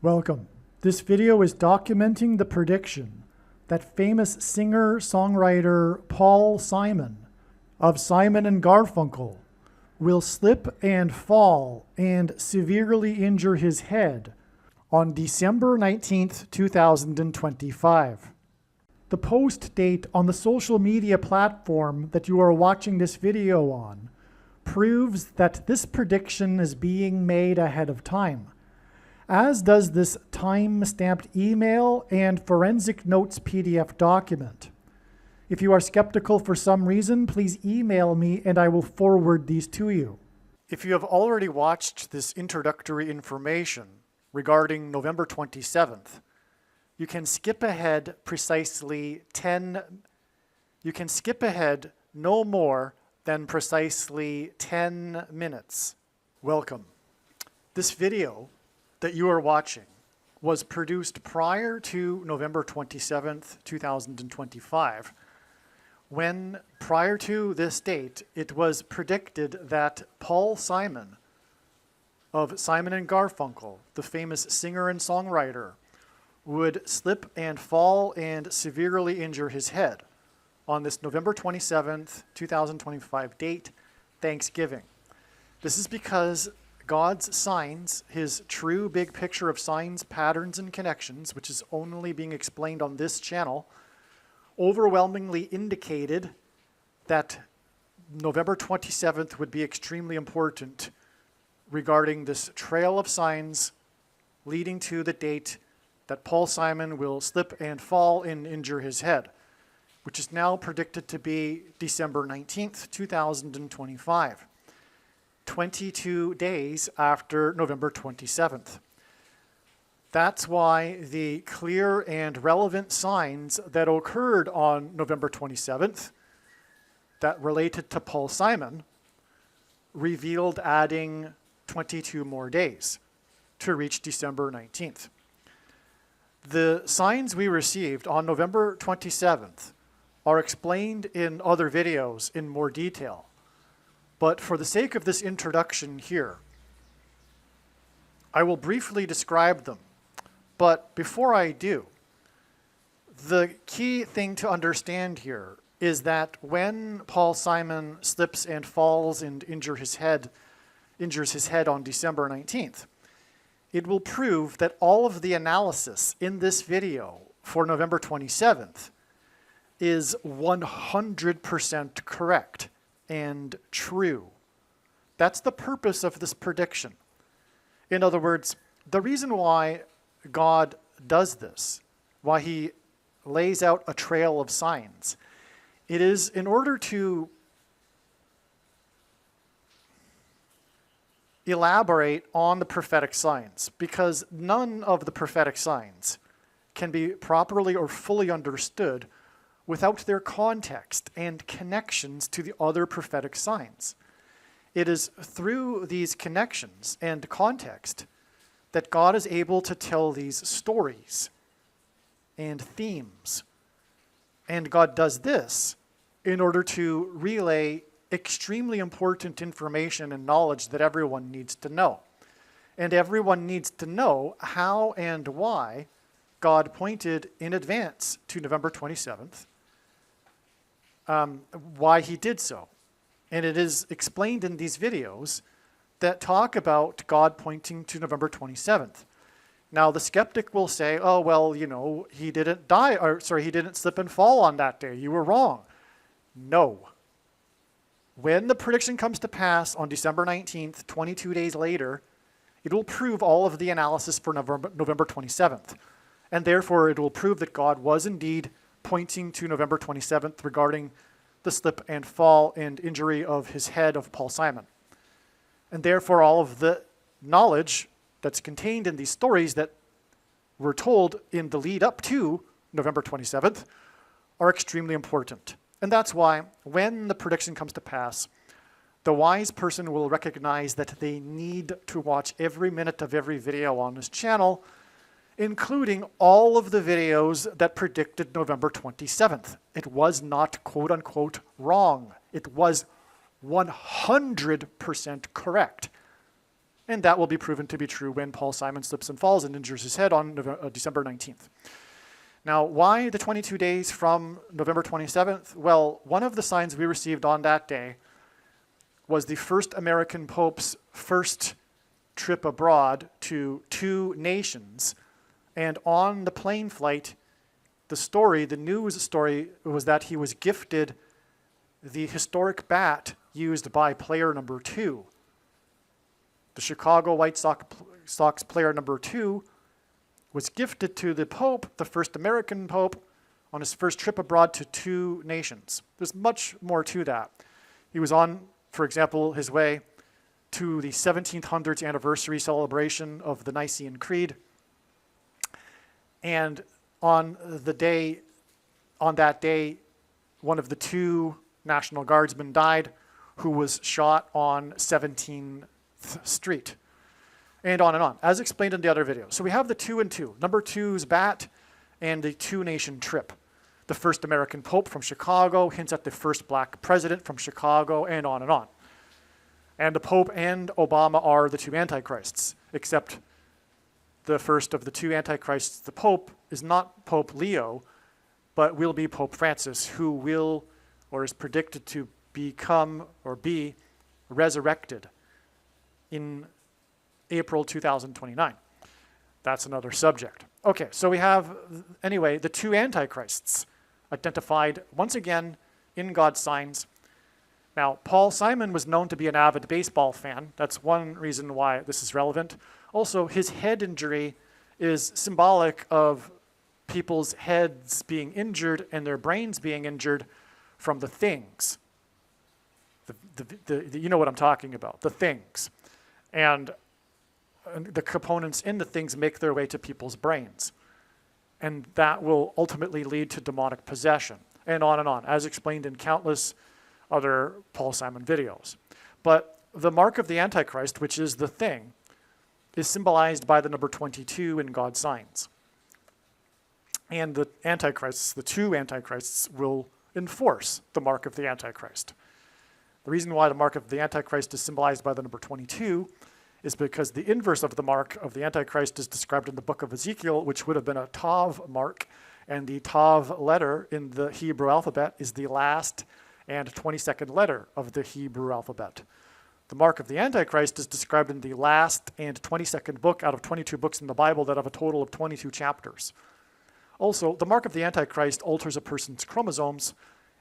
Welcome. This video is documenting the prediction that famous singer-songwriter Paul Simon of Simon and Garfunkel will slip and fall and severely injure his head on December 19th, 2025. The post date on the social media platform that you are watching this video on proves that this prediction is being made ahead of time, as does this time-stamped email and forensic notes PDF document. If you are skeptical for some reason, please email me and I will forward these to you. If you have already watched this introductory information regarding November 27th, you can skip ahead no more than precisely 10 minutes. Welcome. This video that you are watching was produced prior to November 27th, 2025, when prior to this date, it was predicted that Paul Simon of Simon and Garfunkel, the famous singer and songwriter, would slip and fall and severely injure his head on this November 27th, 2025 date, Thanksgiving. This is because God's signs, his true big picture of signs, patterns, and connections, which is only being explained on this channel, overwhelmingly indicated that November 27th would be extremely important regarding this trail of signs leading to the date that Paul Simon will slip and fall and injure his head, which is now predicted to be December 19th, 2025, 22 days after November 27th. That's why the clear and relevant signs that occurred on November 27th that related to Paul Simon revealed adding 22 more days to reach December 19th. The signs we received on November 27th are explained in other videos in more detail. But for the sake of this introduction here, I will briefly describe them. But before I do, the key thing to understand here is that when Paul Simon slips and falls and injures his head on December 19th, it will prove that all of the analysis in this video for November 27th is 100% correct and true. That's the purpose of this prediction. In other words, the reason why God does this, why he lays out a trail of signs, it is in order to elaborate on the prophetic signs, because none of the prophetic signs can be properly or fully understood without their context and connections to the other prophetic signs. It is through these connections and context that God is able to tell these stories and themes. And God does this in order to relay extremely important information and knowledge that everyone needs to know. And everyone needs to know how and why God pointed in advance to November 27th, why he did so. And it is explained in these videos that talk about God pointing to November 27th. Now, the skeptic will say, oh, well, you know, he didn't slip and fall on that day. You were wrong. No. When the prediction comes to pass on December 19th, 22 days later, it will prove all of the analysis for November 27th. And therefore, it will prove that God was indeed pointing to November 27th regarding the slip and fall and injury of his head of Paul Simon. And therefore, all of the knowledge that's contained in these stories that were told in the lead up to November 27th are extremely important. And that's why when the prediction comes to pass, the wise person will recognize that they need to watch every minute of every video on this channel, including all of the videos that predicted November 27th. It was not quote unquote wrong. It was 100% correct. And that will be proven to be true when Paul Simon slips and falls and injures his head on December 19th. Now, why the 22 days from November 27th? Well, one of the signs we received on that day was the first American Pope's first trip abroad to 2 nations. And on the plane flight, the news story was that he was gifted the historic bat used by player number 2. The Chicago White Sox player number 2 was gifted to the Pope, the first American Pope, on his first trip abroad to 2 nations. There's much more to that. He was on, for example, his way to the 1700s anniversary celebration of the Nicene Creed. And on that day, one of the 2 National Guardsmen died, who was shot on 17th Street. And on, as explained in the other video. So we have the 2 and 2, number 2's bat and the 2-nation trip. The first American Pope from Chicago hints at the first black president from Chicago, and on and on. And the Pope and Obama are the 2 antichrists, except the first of the 2 antichrists, the Pope, is not Pope Leo, but will be Pope Francis, who will, or is predicted to become or be resurrected in April 2029. That's another subject. Okay, so we have, anyway, the 2 antichrists identified once again in God's signs. Now, Paul Simon was known to be an avid baseball fan. That's one reason why this is relevant. Also, his head injury is symbolic of people's heads being injured and their brains being injured from the things. You know what I'm talking about, the things. And the components in the things make their way to people's brains. And that will ultimately lead to demonic possession, and on, as explained in countless other Paul Simon videos. But the mark of the Antichrist, which is the thing, is symbolized by the number 22 in God's signs. And the Antichrists, the 2 Antichrists, will enforce the mark of the Antichrist. The reason why the mark of the Antichrist is symbolized by the number 22 is because the inverse of the mark of the Antichrist is described in the book of Ezekiel, which would have been a Tav mark, and the Tav letter in the Hebrew alphabet is the last and 22nd letter of the Hebrew alphabet. The mark of the Antichrist is described in the last and 22nd book out of 22 books in the Bible that have a total of 22 chapters. Also, the mark of the Antichrist alters a person's chromosomes,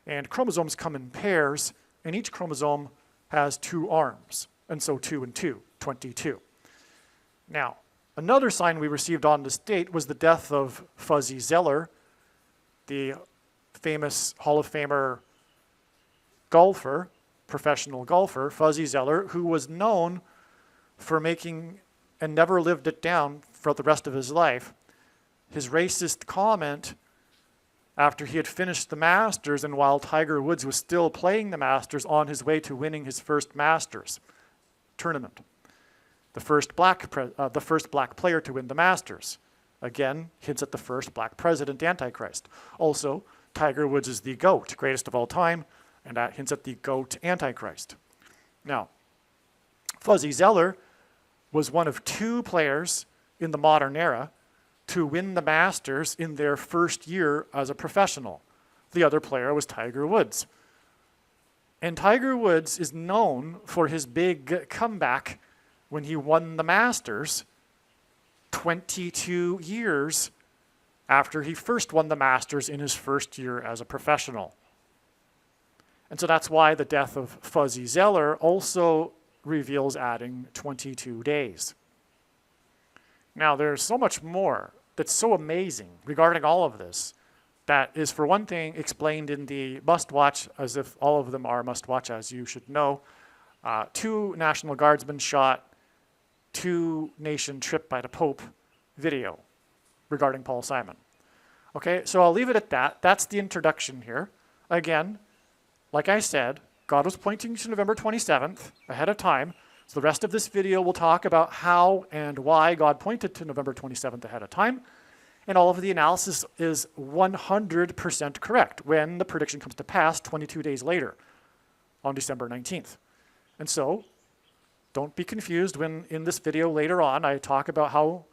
and chromosomes come in pairs, and each chromosome has 2 arms, and so 2 and 2, 22. Now, another sign we received on this date was the death of Fuzzy Zoeller, the famous Hall of Famer golfer, professional golfer, Fuzzy Zoeller, who was known for making, and never lived it down for the rest of his life, his racist comment after he had finished the Masters and while Tiger Woods was still playing the Masters on his way to winning his first Masters tournament. The first black player to win the Masters. Again, hints at the first black president, Antichrist. Also, Tiger Woods is the GOAT, greatest of all time, and that hints at the GOAT Antichrist. Now, Fuzzy Zoeller was one of 2 players in the modern era to win the Masters in their first year as a professional. The other player was Tiger Woods. And Tiger Woods is known for his big comeback when he won the Masters 22 years after he first won the Masters in his first year as a professional. And so that's why the death of Fuzzy Zoeller also reveals adding 22 days. Now, there's so much more that's so amazing regarding all of this that is, for one thing, explained in the must-watch, as if all of them are must-watch, as you should know. 2 National Guardsmen shot, 2-nation trip by the Pope video regarding Paul Simon. Okay, so I'll leave it at that. That's the introduction here. Again, like I said, God was pointing to November 27th ahead of time. So the rest of this video will talk about how and why God pointed to November 27th ahead of time. And all of the analysis is 100% correct when the prediction comes to pass 22 days later on December 19th. And so Don't be confused when in this video later on I talk about how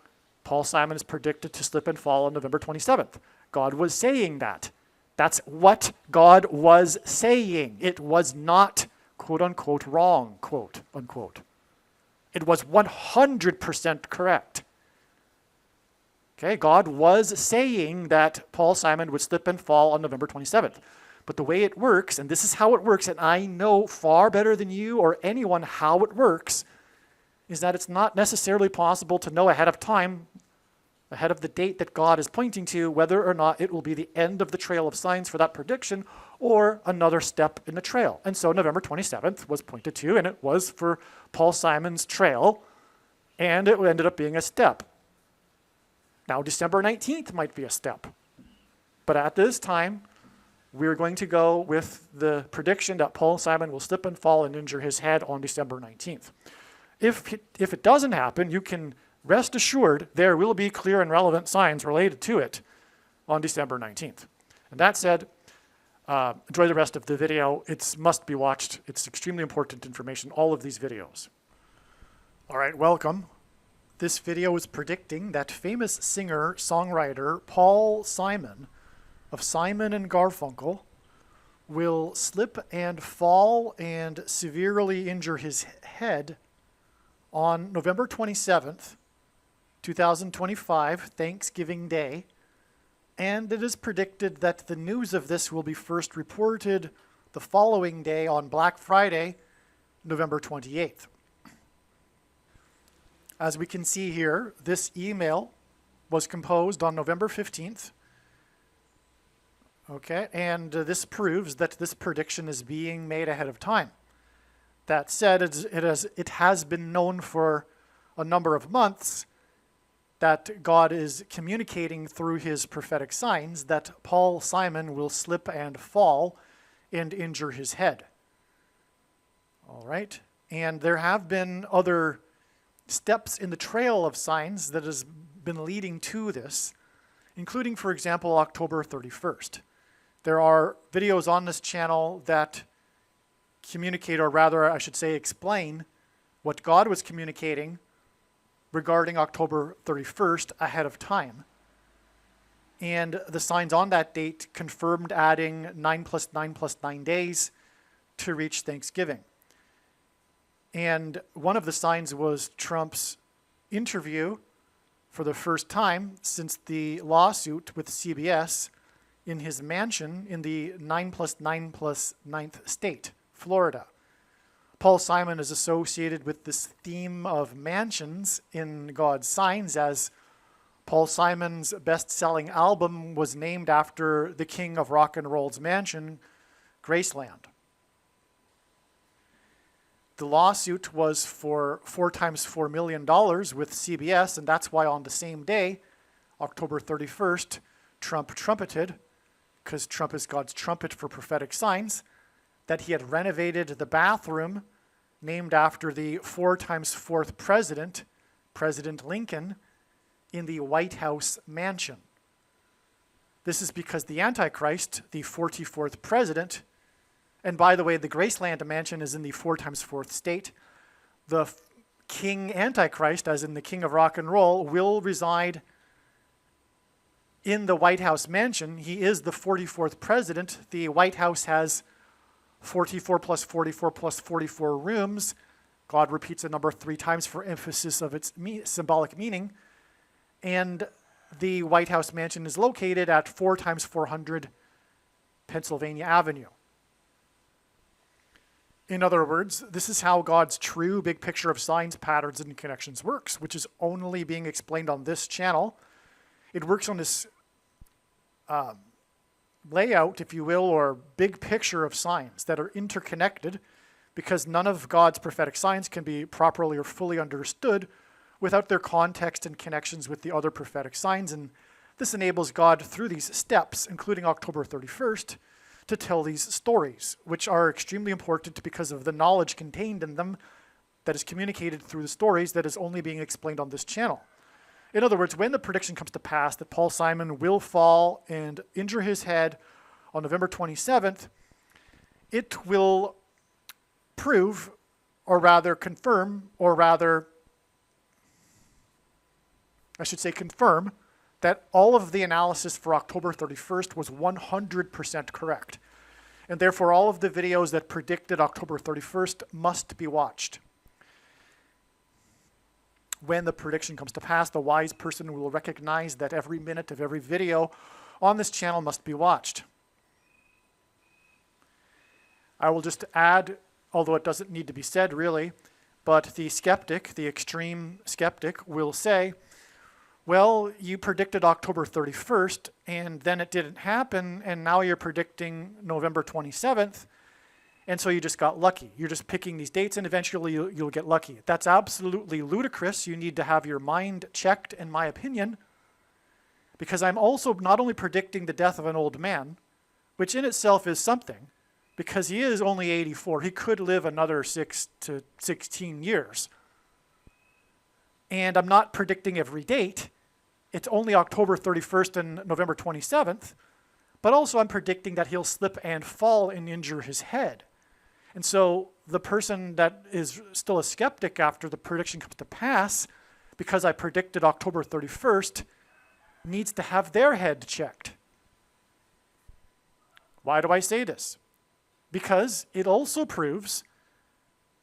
Paul Simon is predicted to slip and fall on November 27th. God was saying that. That's what God was saying. It was not, quote unquote, wrong, quote unquote. It was 100% correct. Okay, God was saying that Paul Simon would slip and fall on November 27th. But the way it works, and this is how it works, and I know far better than you or anyone how it works, is that it's not necessarily possible to know ahead of time, ahead of the date that God is pointing to, whether or not it will be the end of the trail of signs for that prediction or another step in the trail. And so November 27th was pointed to, and it was for Paul Simon's trail, and it ended up being a step. Now December 19th might be a step. But at this time, we're going to go with the prediction that Paul Simon will slip and fall and injure his head on December 19th. If it doesn't happen, you can rest assured there will be clear and relevant signs related to it on December 19th. And that said, enjoy the rest of the video. It must be watched. It's extremely important information, all of these videos. All right, welcome. This video is predicting that famous singer-songwriter Paul Simon of Simon and Garfunkel will slip and fall and severely injure his head on November 27th, 2025, Thanksgiving Day, and it is predicted that the news of this will be first reported the following day on Black Friday, November 28th. As we can see here, this email was composed on November 15th. Okay, and this proves that this prediction is being made ahead of time. That said, it has been known for a number of months that God is communicating through his prophetic signs that Paul Simon will slip and fall and injure his head. All right, and there have been other steps in the trail of signs that has been leading to this, including, for example, October 31st. There are videos on this channel that communicate, or rather, I should say, explain what God was communicating regarding October 31st ahead of time. And the signs on that date confirmed adding 9 plus 9 plus 9 days to reach Thanksgiving. And one of the signs was Trump's interview for the first time since the lawsuit with CBS in his mansion in the 9 plus 9 plus 9th state, Florida. Paul Simon is associated with this theme of mansions in God's signs, as Paul Simon's best-selling album was named after the king of rock and roll's mansion, Graceland. The lawsuit was for 4 times $4 million with CBS, and that's why on the same day, October 31st, Trump trumpeted, because Trump is God's trumpet for prophetic signs, that he had renovated the bathroom named after the 4 times 4th president, President Lincoln, in the White House mansion. This is because the Antichrist, the 44th president, and by the way, the Graceland mansion is in the 4 times 4th state. The King Antichrist, as in the king of rock and roll, will reside in the White House mansion. He is the 44th president. The White House has 44 plus 44 plus 44 rooms. God repeats a number 3 times for emphasis of its symbolic meaning. And the White House mansion is located at 4 times 400 Pennsylvania Avenue. In other words, this is how God's true big picture of signs, patterns, and connections works, which is only being explained on this channel. It works on this layout, if you will, or big picture of signs that are interconnected, because none of God's prophetic signs can be properly or fully understood without their context and connections with the other prophetic signs. And this enables God, through these steps, including October 31st, to tell these stories, which are extremely important because of the knowledge contained in them that is communicated through the stories that is only being explained on this channel. In other words, when the prediction comes to pass that Paul Simon will fall and injure his head on November 27th, it will prove or rather confirm, or rather, I should say confirm, that all of the analysis for October 31st was 100% correct. And therefore, all of the videos that predicted October 31st must be watched. When the prediction comes to pass, the wise person will recognize that every minute of every video on this channel must be watched. I will just add, although it doesn't need to be said really, but the skeptic, the extreme skeptic, will say, well, you predicted October 31st, and then it didn't happen, and now you're predicting November 27th, and so you just got lucky. You're just picking these dates, and eventually you'll get lucky. That's absolutely ludicrous. You need to have your mind checked, in my opinion, because I'm also not only predicting the death of an old man, which in itself is something, because he is only 84. He could live another 6 to 16 years. And I'm not predicting every date. It's only October 31st and November 27th, but also I'm predicting that he'll slip and fall and injure his head. And so the person that is still a skeptic after the prediction comes to pass, because I predicted October 31st, needs to have their head checked. Why do I say this? Because it also proves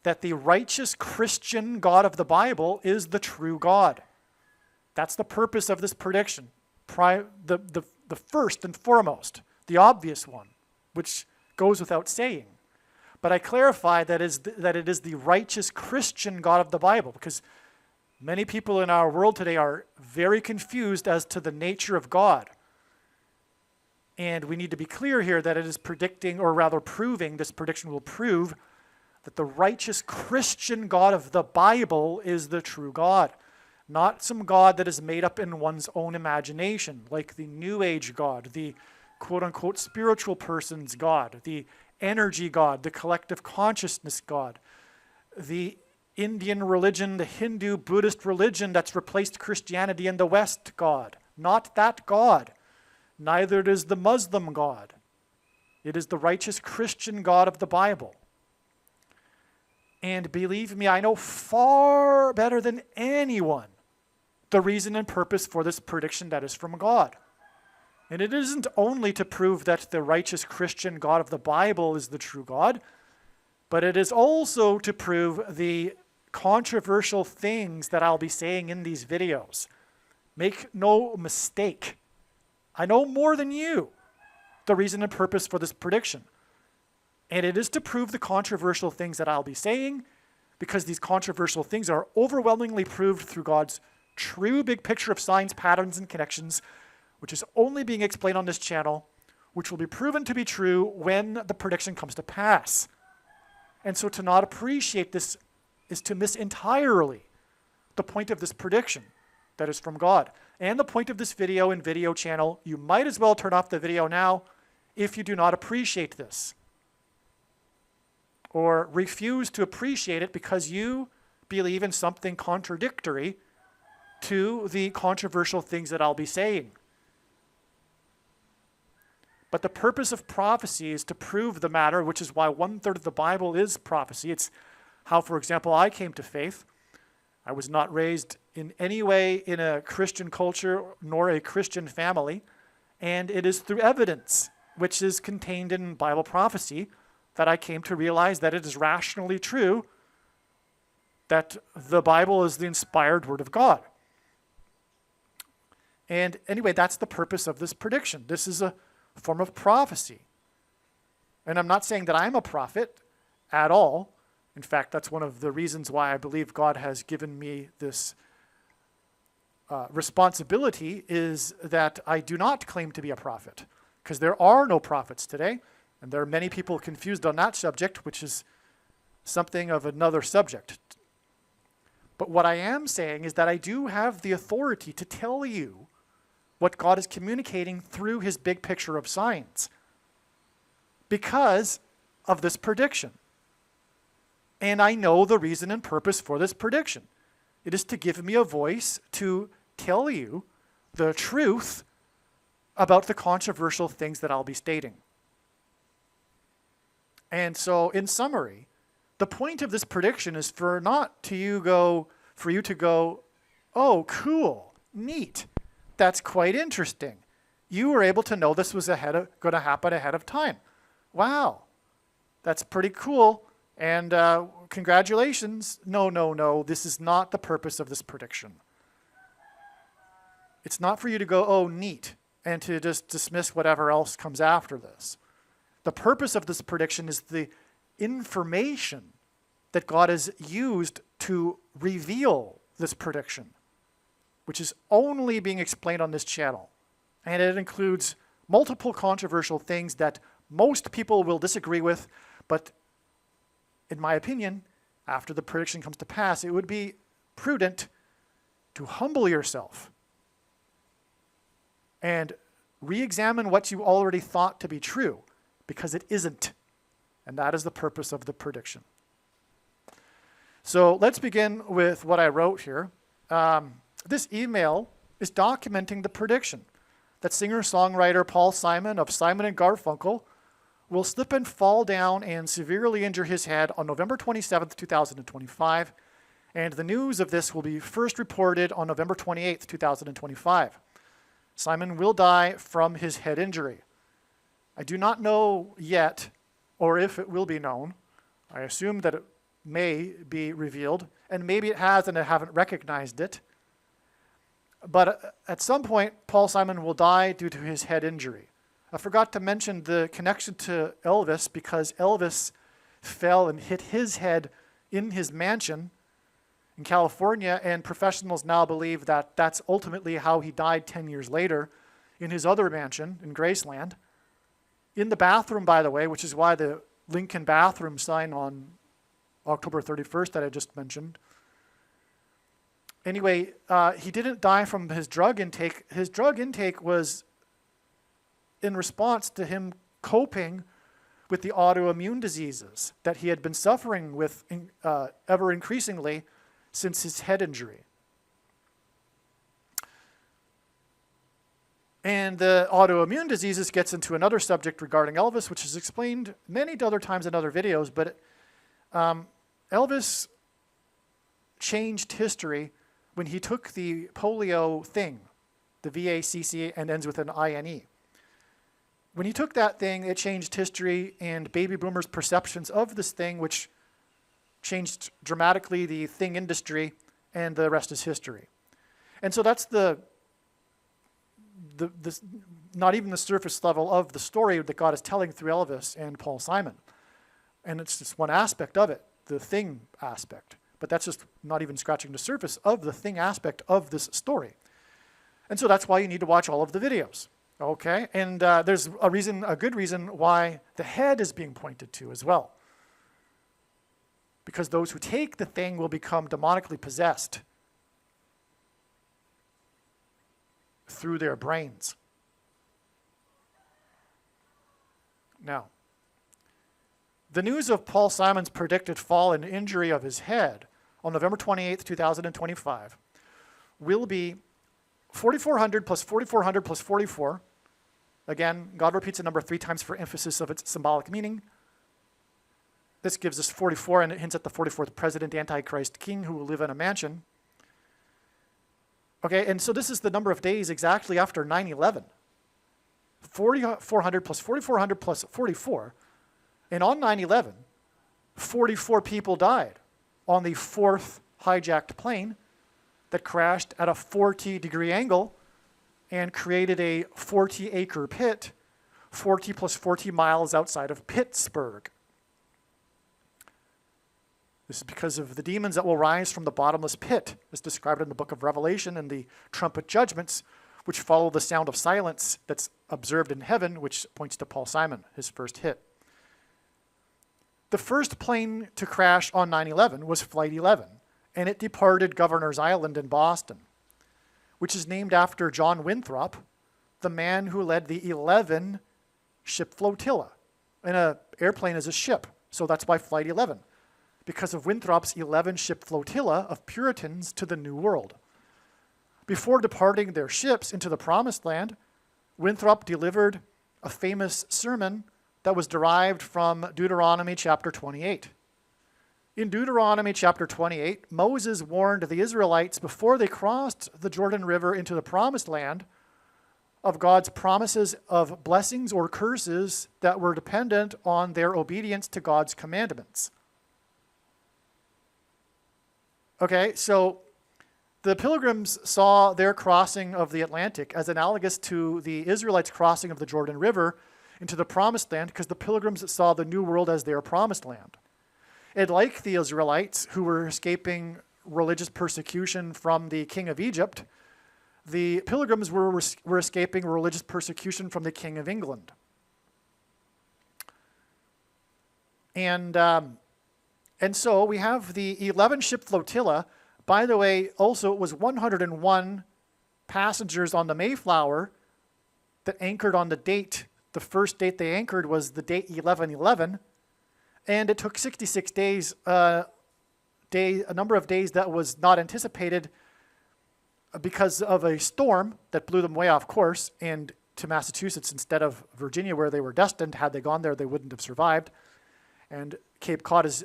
that the righteous Christian God of the Bible is the true God. That's the purpose of this prediction. The first and foremost, the obvious one, which goes without saying. But I clarify that it is the righteous Christian God of the Bible, because many people in our world today are very confused as to the nature of God. And we need to be clear here that it is predicting, or rather proving, this prediction will prove that the righteous Christian God of the Bible is the true God. Not some God that is made up in one's own imagination, like the New Age God, the quote-unquote spiritual person's God, the energy God, the collective consciousness God, the Indian religion, the Hindu, Buddhist religion that's replaced Christianity in the West God. Not that God. Neither is the Muslim God. It is the righteous Christian God of the Bible. And believe me, I know far better than anyone the reason and purpose for this prediction that is from God. And it isn't only to prove that the righteous Christian God of the Bible is the true God, but it is also to prove the controversial things that I'll be saying in these videos. Make no mistake. I know more than you the reason and purpose for this prediction. And it is to prove the controversial things that I'll be saying, because these controversial things are overwhelmingly proved through God's true big picture of signs, patterns, and connections, which is only being explained on this channel, which will be proven to be true when the prediction comes to pass. And so to not appreciate this is to miss entirely the point of this prediction that is from God. And the point of this video and video channel, you might as well turn off the video now if you do not appreciate this, or refuse to appreciate it because you believe in something contradictory to the controversial things that I'll be saying. But the purpose of prophecy is to prove the matter, which is why 1/3 of the Bible is prophecy. It's how, for example, I came to faith. I was not raised in any way in a Christian culture nor a Christian family, and it is through evidence, which is contained in Bible prophecy, that I came to realize that it is rationally true that the Bible is the inspired Word of God. And anyway, that's the purpose of this prediction. This is a form of prophecy. And I'm not saying that I'm a prophet at all. In fact, that's one of the reasons why I believe God has given me this responsibility, is that I do not claim to be a prophet, because there are no prophets today. And there are many people confused on that subject, which is something of another subject. But what I am saying is that I do have the authority to tell you what God is communicating through his big picture of signs, because of this prediction. And I know the reason and purpose for this prediction. It is to give me a voice to tell you the truth about the controversial things that I'll be stating. And so, in summary, the The point of this prediction is for you to go, oh, cool, neat, that's quite interesting. You were able to know this was going to happen ahead of time. Wow, that's pretty cool, and congratulations. No, this is not the purpose of this prediction. It's not for you to go, oh, neat, and to just dismiss whatever else comes after this. The purpose of this prediction is the information that God has used to reveal this prediction, which is only being explained on this channel. And it includes multiple controversial things that most people will disagree with, but in my opinion, after the prediction comes to pass, it would be prudent to humble yourself and re-examine what you already thought to be true, because it isn't. And that is the purpose of the prediction. So let's begin with what I wrote here. This email is documenting the prediction that singer-songwriter Paul Simon of Simon and Garfunkel will slip and fall down and severely injure his head on November 27th, 2025. And the news of this will be first reported on November 28th, 2025. Simon will die from his head injury. I do not know yet, or if it will be known. I assume that it may be revealed, and maybe it has and I haven't recognized it. But at some point, Paul Simon will die due to his head injury. I forgot to mention the connection to Elvis, because Elvis fell and hit his head in his mansion in California, and professionals now believe that that's ultimately how he died 10 years later in his other mansion in Graceland. In the bathroom, by the way, which is why the Lincoln bathroom sign on October 31st that I just mentioned. Anyway, he didn't die from his drug intake. His drug intake was in response to him coping with the autoimmune diseases that he had been suffering with ever increasingly since his head injury. And the autoimmune diseases gets into another subject regarding Elvis, which is explained many other times in other videos, but Elvis changed history when he took the polio thing, the VACC, and ends with an INE. When he took that thing, it changed history and baby boomers' perceptions of this thing, which changed dramatically the thing industry, and the rest is history. And so that's not even the surface level of the story that God is telling through Elvis and Paul Simon. And it's just one aspect of it, the thing aspect. But that's just not even scratching the surface of the thing aspect of this story. And so that's why you need to watch all of the videos. Okay? And there's a good reason why the head is being pointed to as well. Because those who take the thing will become demonically possessed through their brains. Now, the news of Paul Simon's predicted fall and injury of his head on November 28th, 2025 will be 4,400 plus 4,400 plus 44. Again, God repeats a number 3 times for emphasis of its symbolic meaning. This gives us 44, and it hints at the 44th president, Antichrist king, who will live in a mansion. Okay, and so this is the number of days exactly after 9/11. 4,400 plus 4,400 plus 44. And on 9/11, 44 people died on the 4th hijacked plane that crashed at a 40-degree angle and created a 40-acre pit, 40 plus 40 miles outside of Pittsburgh. This is because of the demons that will rise from the bottomless pit, as described in the book of Revelation and the trumpet judgments, which follow the sound of silence that's observed in heaven, which points to Paul Simon, his first hit. The first plane to crash on 9/11 was Flight 11, and it departed Governor's Island in Boston, which is named after John Winthrop, the man who led the 11-ship flotilla. And an airplane is a ship, so that's why Flight 11. Because of Winthrop's 11-ship flotilla of Puritans to the New World. Before departing their ships into the Promised Land, Winthrop delivered a famous sermon that was derived from Deuteronomy chapter 28. In Deuteronomy chapter 28, Moses warned the Israelites before they crossed the Jordan River into the promised land of God's promises of blessings or curses that were dependent on their obedience to God's commandments. Okay, so the Pilgrims saw their crossing of the Atlantic as analogous to the Israelites' crossing of the Jordan River into the promised land, because the Pilgrims saw the New World as their promised land. And like the Israelites, who were escaping religious persecution from the king of Egypt, the Pilgrims were escaping religious persecution from the King of England. And so we have the 11-ship flotilla. By the way, also it was 101 passengers on the Mayflower that anchored on the date. The first date they anchored was the date 11/11, and it took 66 days, a number of days that was not anticipated because of a storm that blew them way off course and to Massachusetts instead of Virginia, where they were destined. Had they gone there, they wouldn't have survived. And Cape Cod is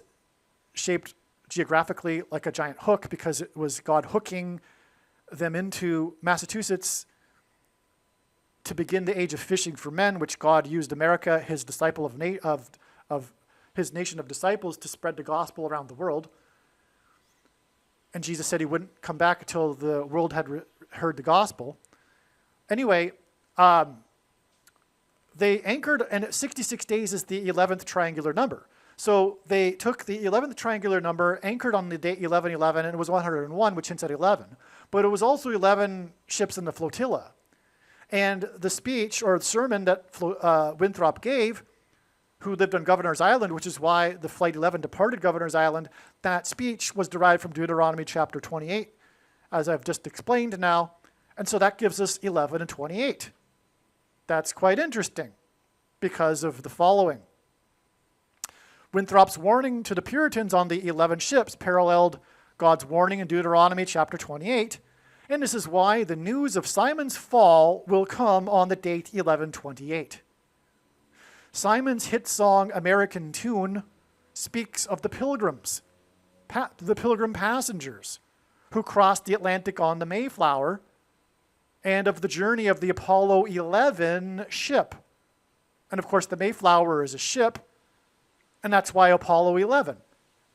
shaped geographically like a giant hook because it was God hooking them into Massachusetts to begin the age of fishing for men, which God used America, his disciple of his nation of disciples, to spread the gospel around the world. And Jesus said he wouldn't come back until the world had heard the gospel. Anyway, they anchored, and 66 days is the 11th triangular number. So they took the 11th triangular number, anchored on the date 11/11, and it was 101, which hints at 11. But it was also 11 ships in the flotilla. And the speech or the sermon that Winthrop gave, who lived on Governor's Island, which is why the Flight 11 departed Governor's Island, that speech was derived from Deuteronomy chapter 28, as I've just explained now. And so that gives us 11 and 28. That's quite interesting because of the following. Winthrop's warning to the Puritans on the 11 ships paralleled God's warning in Deuteronomy chapter 28. And this is why the news of Simon's fall will come on the date 11/28. Simon's hit song, American Tune, speaks of the pilgrims, the pilgrim passengers who crossed the Atlantic on the Mayflower, and of the journey of the Apollo 11 ship. And of course, the Mayflower is a ship, and that's why Apollo 11,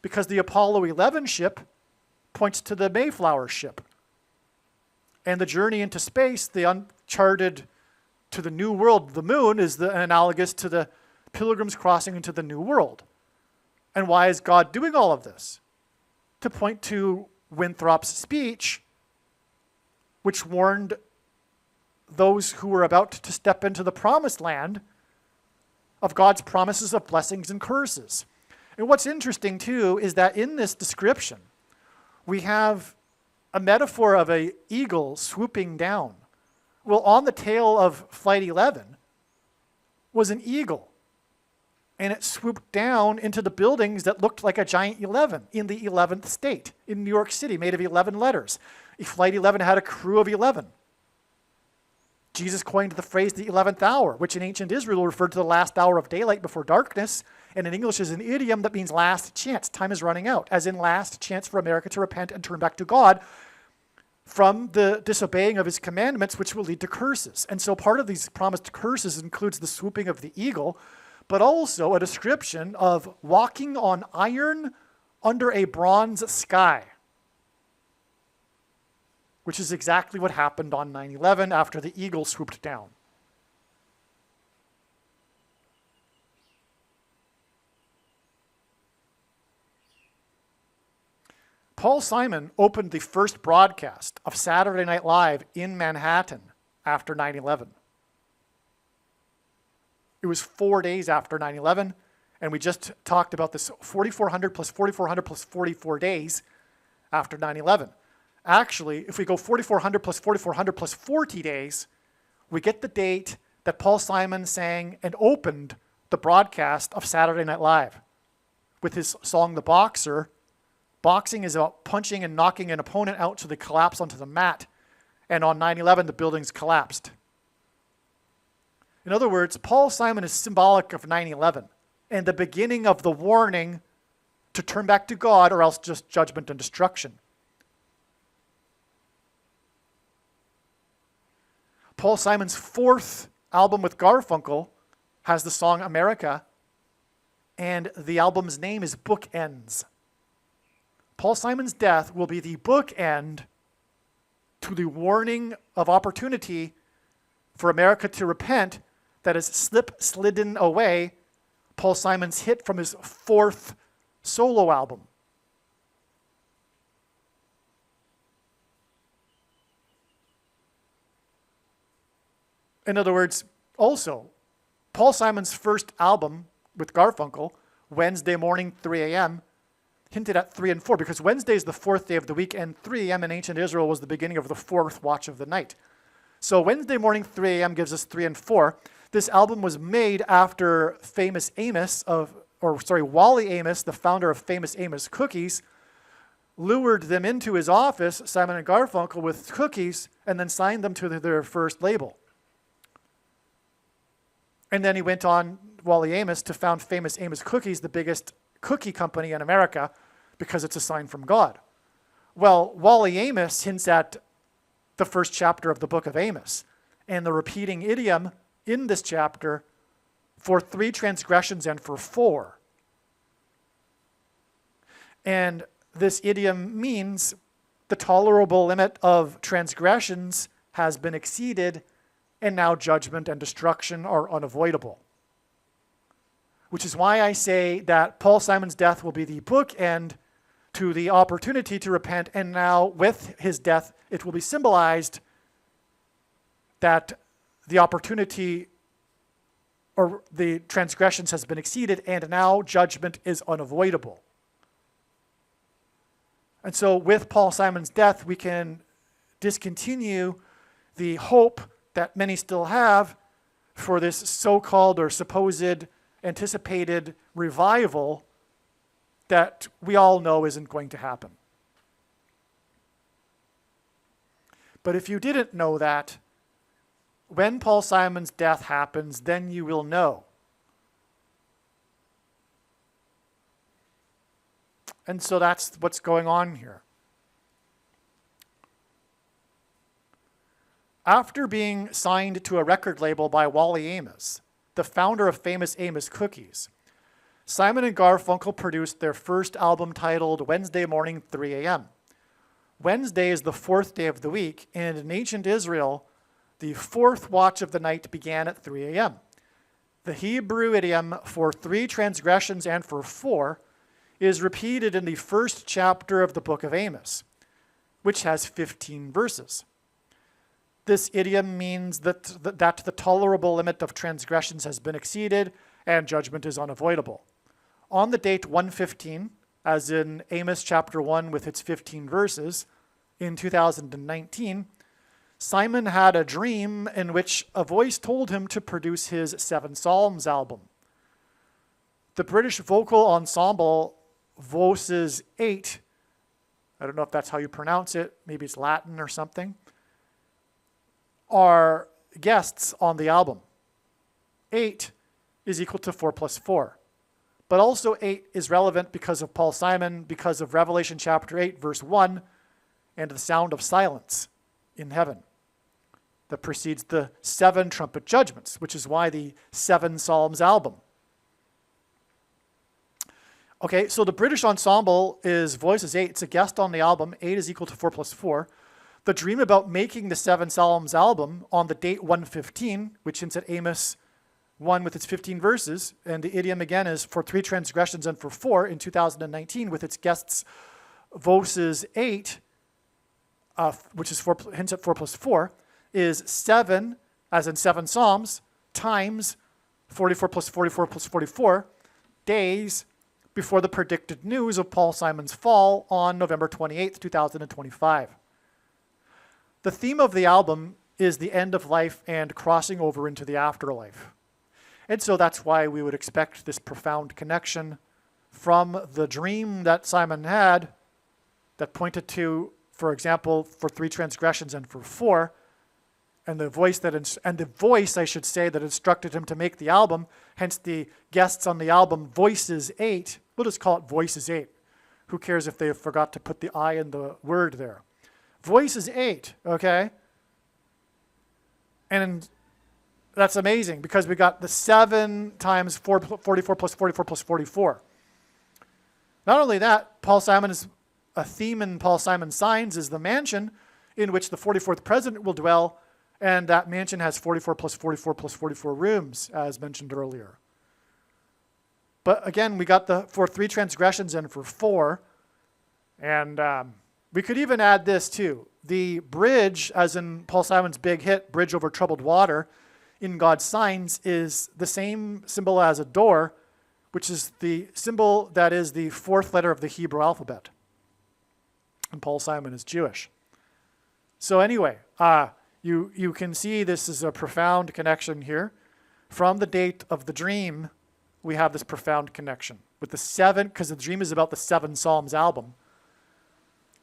because the Apollo 11 ship points to the Mayflower ship. And the journey into space, the uncharted to the New World, the moon, is analogous to the Pilgrims crossing into the New World. And why is God doing all of this? To point to Winthrop's speech, which warned those who were about to step into the promised land of God's promises of blessings and curses. And what's interesting, too, is that in this description, we have a metaphor of an eagle swooping down. Well, on the tail of Flight 11 was an eagle, and it swooped down into the buildings that looked like a giant 11 in the 11th state in New York City, made of 11 letters. Flight 11 had a crew of 11. Jesus coined the phrase the 11th hour, which in ancient Israel referred to the last hour of daylight before darkness, and in English is an idiom that means last chance. Time is running out, as in last chance for America to repent and turn back to God from the disobeying of his commandments, which will lead to curses. And so part of these promised curses includes the swooping of the eagle, but also a description of walking on iron under a bronze sky, which is exactly what happened on 9/11 after the eagle swooped down. Paul Simon opened the first broadcast of Saturday Night Live in Manhattan after 9/11. It was 4 days after 9/11, and we just talked about this 4,400 plus 4,400 plus 44 days after 9/11. Actually, if we go 4,400 plus 4,400 plus 40 days, we get the date that Paul Simon sang and opened the broadcast of Saturday Night Live with his song, The Boxer. Boxing is about punching and knocking an opponent out so they collapse onto the mat. And on 9/11, the buildings collapsed. In other words, Paul Simon is symbolic of 9/11 and the beginning of the warning to turn back to God, or else just judgment and destruction. Paul Simon's fourth album with Garfunkel has the song America, and the album's name is Bookends. Paul Simon's death will be the bookend to the warning of opportunity for America to repent that has slidden away Paul Simon's hit from his fourth solo album. In other words, also, Paul Simon's first album with Garfunkel, Wednesday morning, 3 a.m., hinted at 3 and 4, because Wednesday is the fourth day of the week, and 3 a.m. in ancient Israel was the beginning of the fourth watch of the night. So Wednesday morning, 3 a.m. gives us 3 and 4. This album was made after Wally Amos, the founder of Famous Amos Cookies, lured them into his office, Simon and Garfunkel, with cookies, and then signed them to their first label. And then he went on, Wally Amos, to found Famous Amos Cookies, the biggest cookie company in America, because it's a sign from God. Well, Wally Amos hints at the first chapter of the book of Amos, and the repeating idiom in this chapter, for 3 transgressions and for 4. And this idiom means the tolerable limit of transgressions has been exceeded, and now judgment and destruction are unavoidable. Which is why I say that Paul Simon's death will be the bookend to the opportunity to repent, and now with his death, it will be symbolized that the opportunity or the transgressions has been exceeded, and now judgment is unavoidable. And so with Paul Simon's death, we can discontinue the hope that many still have for this so-called or supposed anticipated revival that we all know isn't going to happen. But if you didn't know that, when Paul Simon's death happens, then you will know. And so that's what's going on here. After being signed to a record label by Wally Amos, the founder of Famous Amos Cookies, Simon and Garfunkel produced their first album titled Wednesday Morning, 3 a.m. Wednesday is the fourth day of the week, and in ancient Israel, the fourth watch of the night began at 3 a.m. The Hebrew idiom for 3 transgressions and for 4 is repeated in the first chapter of the book of Amos, which has 15 verses. This idiom means that the tolerable limit of transgressions has been exceeded and judgment is unavoidable. On the date 115, as in Amos chapter 1 with its 15 verses, in 2019, Simon had a dream in which a voice told him to produce his 7 Psalms album. The British vocal ensemble Voices 8, I don't know if that's how you pronounce it, maybe it's Latin or something, are guests on the album. 8 is equal to 4 plus 4. But also 8 is relevant because of Paul Simon, because of Revelation chapter 8, verse 1, and the sound of silence in heaven that precedes the 7 trumpet judgments, which is why the 7 Psalms album. Okay, so the British ensemble is Voices 8. It's a guest on the album. 8 is equal to 4 plus 4. The dream about making the 7 Psalms album on the date 115, which hints at Amos 1 with its 15 verses, and the idiom again is for 3 transgressions and for 4 in 2019 with its guests Voices 8, which is hints at 4 plus 4, is 7, as in 7 Psalms, times 44 plus 44 plus 44 days before the predicted news of Paul Simon's fall on November 28th, 2025. The theme of the album is the end of life and crossing over into the afterlife. And so that's why we would expect this profound connection from the dream that Simon had that pointed to, for example, for 3 transgressions and for 4, and the voice I should say that instructed him to make the album, hence the guests on the album Voices 8, We'll just call it voice is 8. Who cares if they forgot to put the I in the word there? Voice is 8, okay? And that's amazing because we got the 7 times 44 plus 44 plus 44. Not only that, Paul Simon is a theme in Paul Simon Signs is the mansion in which the 44th president will dwell, and that mansion has 44 plus 44 plus 44 rooms, as mentioned earlier. But again, we got the for 3 transgressions and for 4, and we could even add this too. The bridge, as in Paul Simon's big hit, Bridge Over Troubled Water, in God's Signs is the same symbol as a door, which is the symbol that is the 4th letter of the Hebrew alphabet. And Paul Simon is Jewish. So anyway, you can see this is a profound connection here. From the date of the dream, we have this profound connection with the 7, because the dream is about the 7 Psalms album.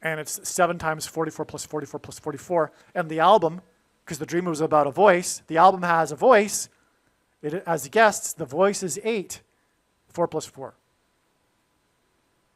And it's 7 times 44 plus 44 plus 44. And the album, because the dream was about a voice, the album has a voice. As guests, the voice is 8. 4 plus 4.